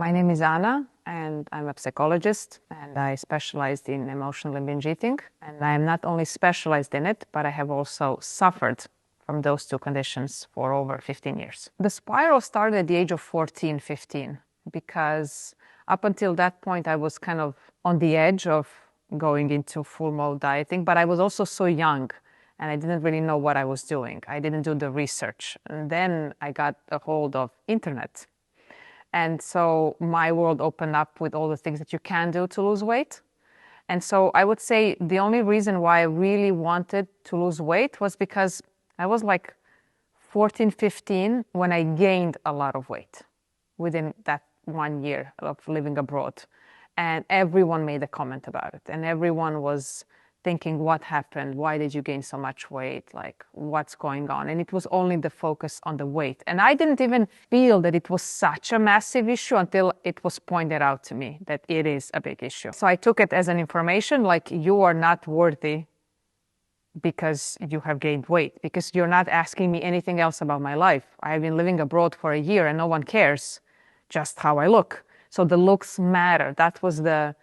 My name is Anna, and I'm a psychologist, and I specialized in emotional and binge eating. And I am not only specialized in it, but I have also suffered from those two conditions for over 15 years. The spiral started at the age of 14, 15, because up until that point, I was kind of on the edge of going into full mode dieting, but I was also so young and I didn't really know what I was doing. I didn't do the research. And then I got a hold of internet. And so my world opened up with all the things that you can do to lose weight. And so I would say the only reason why I really wanted to lose weight was because I was like 14, 15 when I gained a lot of weight within that 1 year of living abroad. And everyone made a comment about it. And everyone was thinking, what happened? Why did you gain so much weight? Like, what's going on? And it was only the focus on the weight. And I didn't even feel that it was such a massive issue until it was pointed out to me that it is a big issue. So I took it as an information, like, you are not worthy because you have gained weight, because you're not asking me anything else about my life. I have been living abroad for a year and no one cares just how I look. So the looks matter. That was the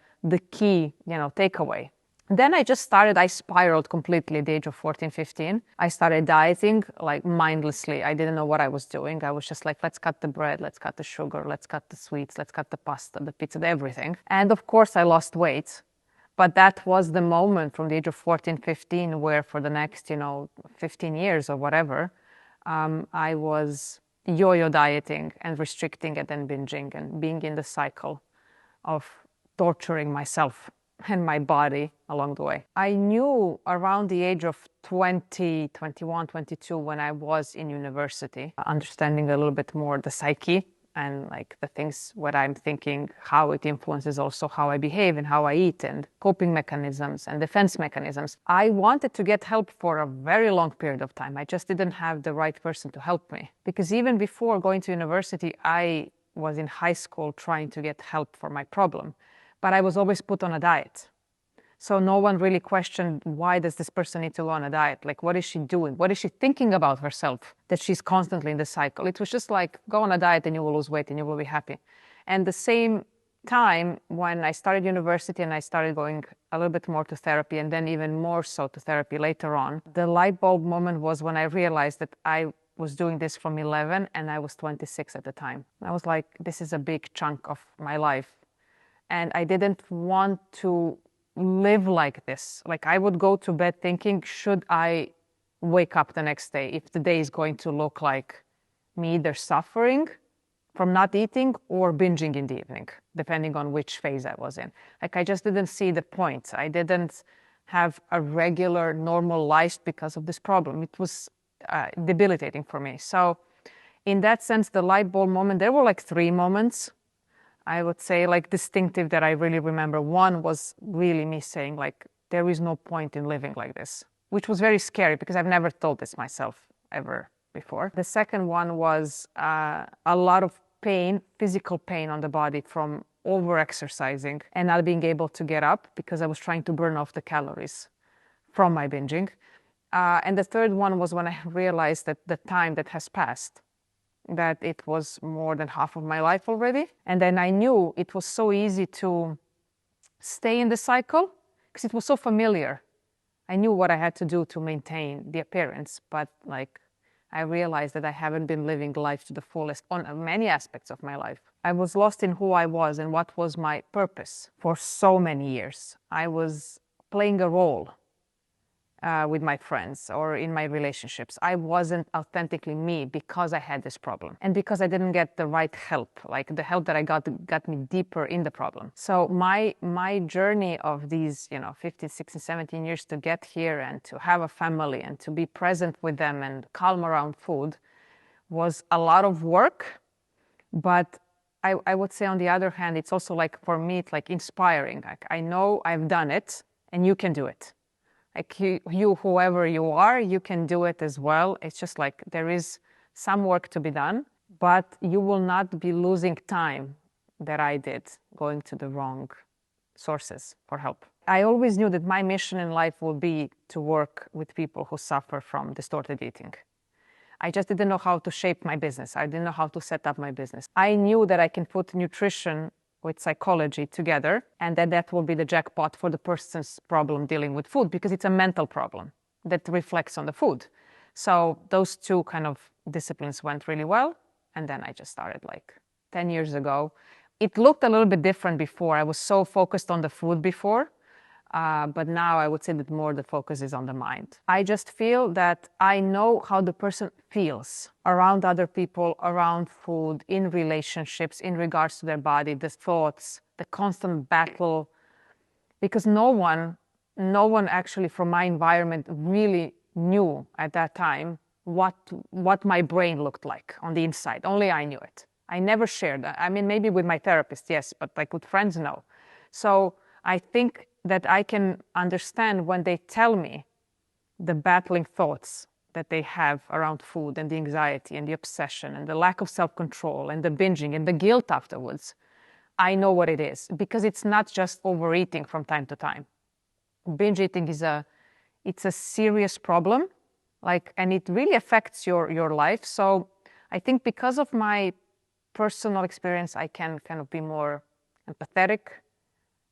key, takeaway. Then I spiraled completely at the age of 14, 15. I started dieting like mindlessly. I didn't know what I was doing. I was just like, let's cut the bread, let's cut the sugar, let's cut the sweets, let's cut the pasta, the pizza, everything. And of course I lost weight. But that was the moment from the age of 14, 15, where for the next, 15 years or whatever, I was yo-yo dieting and restricting and then binging and being in the cycle of torturing myself and my body along the way. I knew around the age of 20, 21, 22, when I was in university, understanding a little bit more the psyche and like the things, what I'm thinking, how it influences also how I behave and how I eat and coping mechanisms and defense mechanisms. I wanted to get help for a very long period of time. I just didn't have the right person to help me. Because even before going to university, I was in high school trying to get help for my problem. But I was always put on a diet. So no one really questioned, why does this person need to go on a diet? Like, what is she doing? What is she thinking about herself that she's constantly in the cycle? It was just like, go on a diet and you will lose weight and you will be happy. And the same time when I started university and I started going a little bit more to therapy and then even more so to therapy later on, the light bulb moment was when I realized that I was doing this from 11 and I was 26 at the time. I was like, this is a big chunk of my life. And I didn't want to live like this. Like, I would go to bed thinking, should I wake up the next day if the day is going to look like me either suffering from not eating or binging in the evening, depending on which phase I was in. Like, I just didn't see the point. I didn't have a regular, normal life because of this problem. It was debilitating for me. So in that sense, the light bulb moment, there were like 3 moments, I would say, like, distinctive that I really remember. One was really me saying, like, there is no point in living like this, which was very scary because I've never thought this myself ever before. The second one was a lot of pain, physical pain on the body from over-exercising and not being able to get up because I was trying to burn off the calories from my binging. And the third one was when I realized that the time that has passed, that it was more than half of my life already. And then I knew it was so easy to stay in the cycle because it was so familiar. I knew what I had to do to maintain the appearance, but like, I realized that I haven't been living life to the fullest on many aspects of my life. I was lost in who I was and what was my purpose for so many years. I was playing a role with my friends or in my relationships. I wasn't authentically me because I had this problem and because I didn't get the right help, like the help that I got me deeper in the problem. So my journey of these 15, 16, 17 years to get here and to have a family and to be present with them and calm around food was a lot of work. But I would say, on the other hand, it's also, like, for me, it's like inspiring. Like, I know I've done it and you can do it. Like, you, whoever you are, you can do it as well. It's just like there is some work to be done, but you will not be losing time that I did going to the wrong sources for help. I always knew that my mission in life would be to work with people who suffer from distorted eating. I just didn't know how to shape my business. I didn't know how to set up my business. I knew that I can put nutrition with psychology together, and that will be the jackpot for the person's problem dealing with food, because it's a mental problem that reflects on the food. So those two kind of disciplines went really well. And then I just started like 10 years ago. It looked a little bit different before. I was so focused on the food before. But now I would say that more the focus is on the mind. I just feel that I know how the person feels around other people, around food, in relationships, in regards to their body, the thoughts, the constant battle. Because no one actually from my environment really knew at that time what my brain looked like on the inside. Only I knew it. I never shared that. I mean, maybe with my therapist, yes, but like with friends, no. So I think that I can understand when they tell me the battling thoughts that they have around food and the anxiety and the obsession and the lack of self-control and the binging and the guilt afterwards. I know what it is, because it's not just overeating from time to time. Binge eating it's a serious problem, and it really affects your life. So I think because of my personal experience, I can kind of be more empathetic.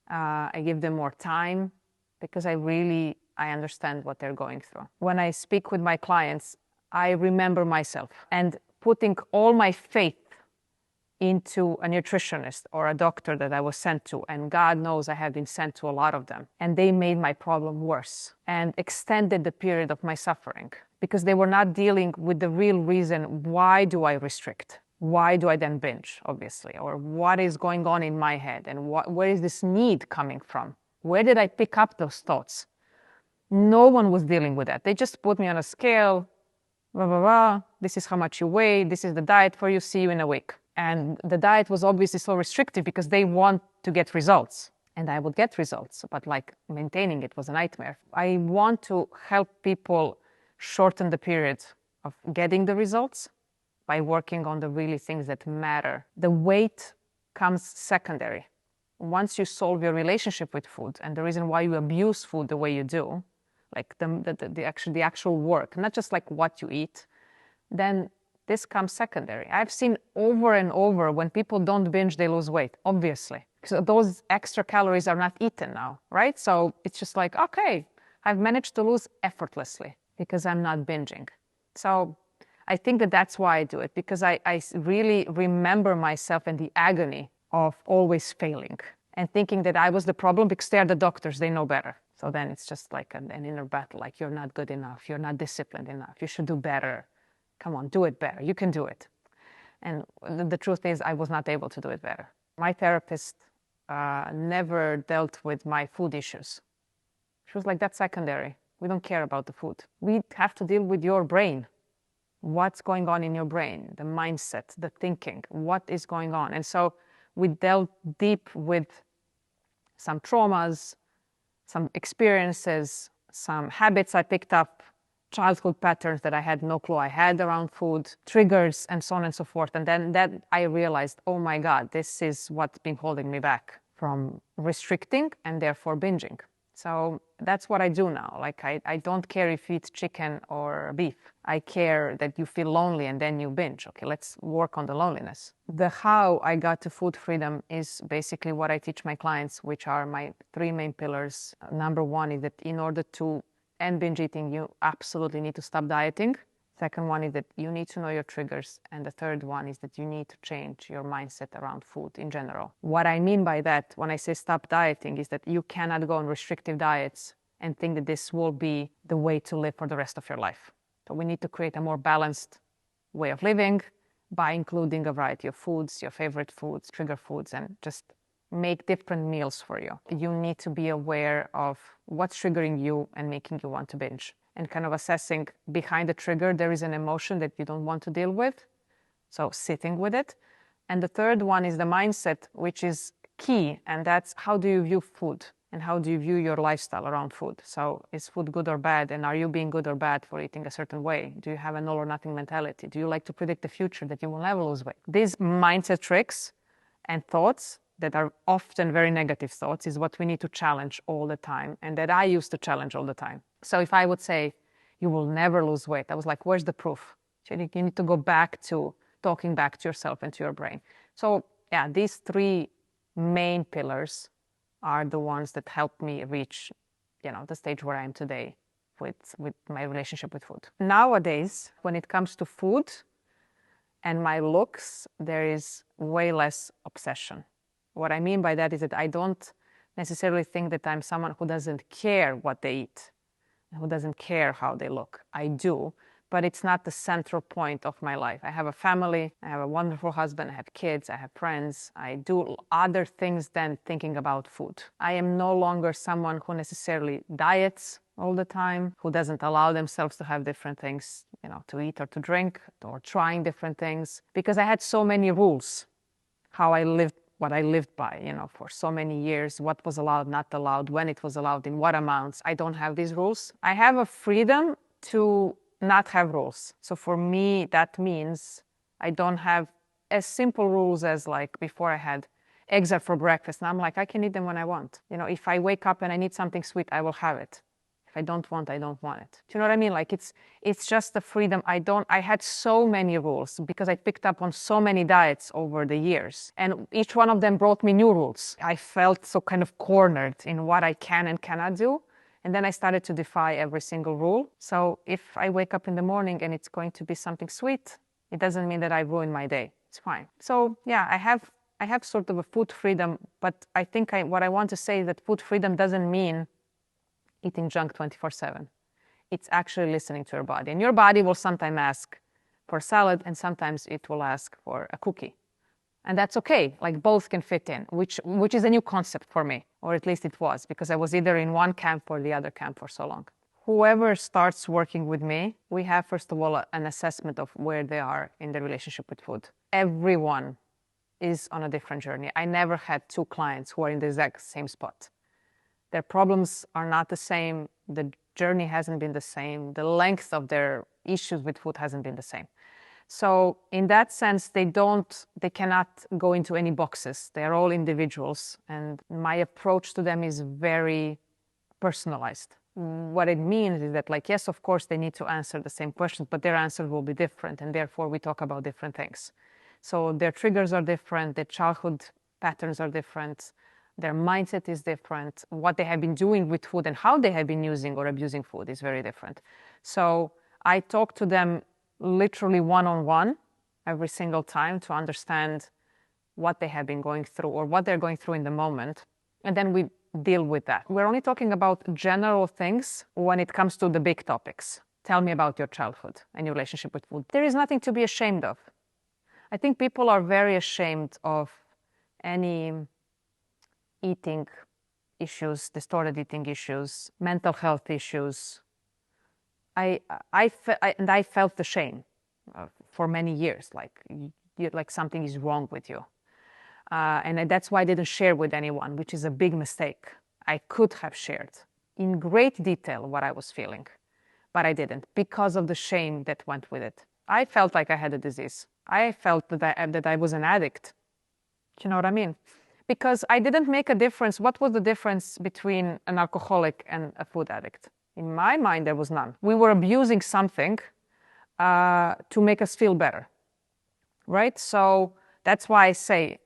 I give them more time because I understand what they're going through. When I speak with my clients, I remember myself and putting all my faith into a nutritionist or a doctor that I was sent to. And God knows I have been sent to a lot of them. And they made my problem worse and extended the period of my suffering, because they were not dealing with the real reason. Why do I restrict? Why do I then binge, obviously? Or what is going on in my head? And where is this need coming from? Where did I pick up those thoughts? No one was dealing with that. They just put me on a scale, blah, blah, blah. This is how much you weigh. This is the diet for you. See you in a week. And the diet was obviously so restrictive because they want to get results. And I would get results, but maintaining it was a nightmare. I want to help people shorten the period of getting the results by working on the really things that matter. The weight comes secondary. Once you solve your relationship with food and the reason why you abuse food the way you do, the actual work, not just what you eat, then this comes secondary. I've seen over and over when people don't binge, they lose weight, obviously. So those extra calories are not eaten now, right? So it's just okay, I've managed to lose effortlessly because I'm not binging. So I think that's why I do it, because I really remember myself and the agony of always failing and thinking that I was the problem because they're the doctors, they know better. So then it's just an inner battle, you're not good enough, you're not disciplined enough, you should do better. Come on, do it better. You can do it. And the truth is, I was not able to do it better. My therapist never dealt with my food issues. She was that's secondary. We don't care about the food. We have to deal with your brain. What's going on in your brain, the mindset, the thinking, what is going on. And so we delved deep with some traumas, some experiences, some habits I picked up, childhood patterns that I had no clue I had around food, triggers, and so on and so forth. And then that I realized, oh my God, this is what's been holding me back from restricting and therefore binging. So that's what I do now. I don't care if you eat chicken or beef. I care that you feel lonely and then you binge. Okay, let's work on the loneliness. The how I got to food freedom is basically what I teach my clients, which are my 3 main pillars. Number 1 is that in order to end binge eating, you absolutely need to stop dieting. Second one is that you need to know your triggers. And the third one is that you need to change your mindset around food in general. What I mean by that, when I say stop dieting, is that you cannot go on restrictive diets and think that this will be the way to live for the rest of your life. So we need to create a more balanced way of living by including a variety of foods, your favorite foods, trigger foods, and just make different meals for you. You need to be aware of what's triggering you and making you want to binge. And kind of assessing behind the trigger, there is an emotion that you don't want to deal with. So sitting with it. And the third one is the mindset, which is key. And that's how do you view food and how do you view your lifestyle around food? So is food good or bad? And are you being good or bad for eating a certain way? Do you have an all or nothing mentality? Do you like to predict the future that you will never lose weight? These mindset tricks and thoughts that are often very negative thoughts is what we need to challenge all the time, and that I used to challenge all the time. So if I would say, you will never lose weight, I was like, where's the proof? So you need to go back to talking back to yourself and to your brain. So yeah, these three main pillars are the ones that helped me reach, the stage where I am today with my relationship with food. Nowadays, when it comes to food and my looks, there is way less obsession. What I mean by that is that I don't necessarily think that I'm someone who doesn't care what they eat, who doesn't care how they look. I do, but it's not the central point of my life. I have a family, I have a wonderful husband, I have kids, I have friends. I do other things than thinking about food. I am no longer someone who necessarily diets all the time, who doesn't allow themselves to have different things, to eat or to drink, or trying different things, because I had so many rules, how I lived, what I lived by, for so many years, what was allowed, not allowed, when it was allowed, in what amounts. I don't have these rules. I have a freedom to not have rules. So for me, that means I don't have as simple rules as like before I had eggs are for breakfast. And I'm like, I can eat them when I want. If I wake up and I need something sweet, I will have it. If I don't want it. Do you know what I mean? Like it's just the freedom. I had so many rules because I picked up on so many diets over the years. And each one of them brought me new rules. I felt so kind of cornered in what I can and cannot do. And then I started to defy every single rule. So if I wake up in the morning and it's going to be something sweet, it doesn't mean that I ruin my day. It's fine. So yeah, I have sort of a food freedom, but I think what I want to say is that food freedom doesn't mean eating junk 24/7. It's actually listening to your body. And your body will sometimes ask for salad and sometimes it will ask for a cookie. And that's okay, like both can fit in, which is a new concept for me, or at least it was, because I was either in one camp or the other camp for so long. Whoever starts working with me, we have, first of all, an assessment of where they are in their relationship with food. Everyone is on a different journey. I never had two clients who are in the exact same spot. Their problems are not the same. The journey hasn't been the same. The length of their issues with food hasn't been the same. So in that sense, they cannot go into any boxes. They're all individuals. And my approach to them is very personalized. What it means is that, like, yes, of course, they need to answer the same questions, but their answers will be different. And therefore, we talk about different things. So their triggers are different. Their childhood patterns are different. Their mindset is different. What they have been doing with food and how they have been using or abusing food is very different. So I talk to them literally one-on-one every single time to understand what they have been going through or what they're going through in the moment. And then we deal with that. We're only talking about general things when it comes to the big topics. Tell me about your childhood and your relationship with food. There is nothing to be ashamed of. I think people are very ashamed of any eating issues, distorted eating issues, mental health issues. And I felt the shame for many years, like something is wrong with you. And that's why I didn't share with anyone, which is a big mistake. I could have shared in great detail what I was feeling, but I didn't because of the shame that went with it. I felt like I had a disease. I felt that I was an addict. Do you know what I mean? Because I didn't make a difference. What was the difference between an alcoholic and a food addict? In my mind, there was none. We were abusing something to make us feel better, right? So that's why I say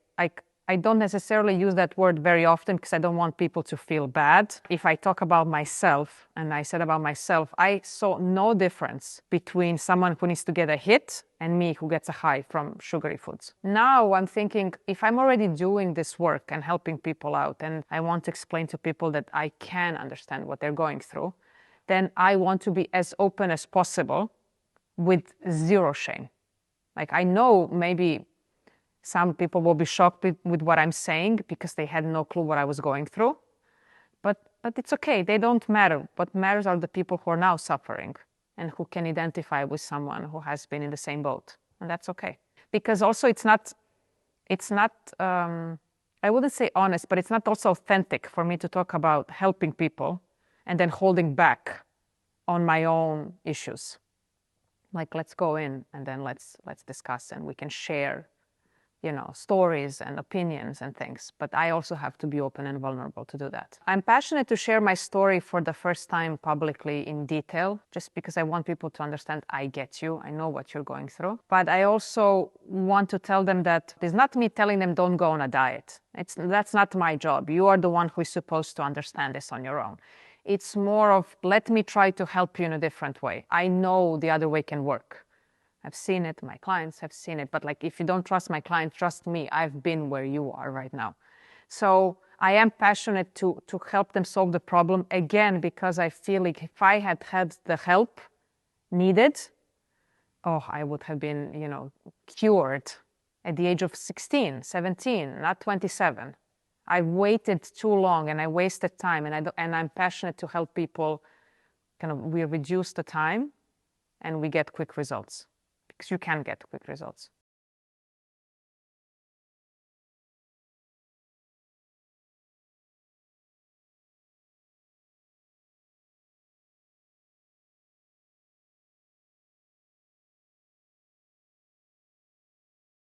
I don't necessarily use that word very often because I don't want people to feel bad. If I talk about myself, and I said about myself, I saw no difference between someone who needs to get a hit and me who gets a high from sugary foods. Now I'm thinking, if I'm already doing this work and helping people out, and I want to explain to people that I can understand what they're going through, then I want to be as open as possible with zero shame. Like, I know maybe some people will be shocked with what I'm saying because they had no clue what I was going through. But it's okay. They don't matter. What matters are the people who are now suffering and who can identify with someone who has been in the same boat. And that's okay. Because also it's not, I wouldn't say honest, but it's not also authentic for me to talk about helping people and then holding back on my own issues. Like, let's go in and then let's discuss and we can share stories and opinions and things, but I also have to be open and vulnerable to do that. I'm passionate to share my story for the first time publicly in detail, just because I want people to understand I get you, I know what you're going through. But I also want to tell them that it's not me telling them don't go on a diet. That's not my job. You are the one who is supposed to understand this on your own. It's more of, let me try to help you in a different way. I know the other way can work. I've seen it, my clients have seen it, but if you don't trust my client, trust me, I've been where you are right now. So I am passionate to help them solve the problem, again, because I feel like if I had had the help needed, I would have been, cured at the age of 16, 17, not 27. I waited too long and I wasted time, and I'm passionate to help people we reduce the time and we get quick results. Because you can get quick results.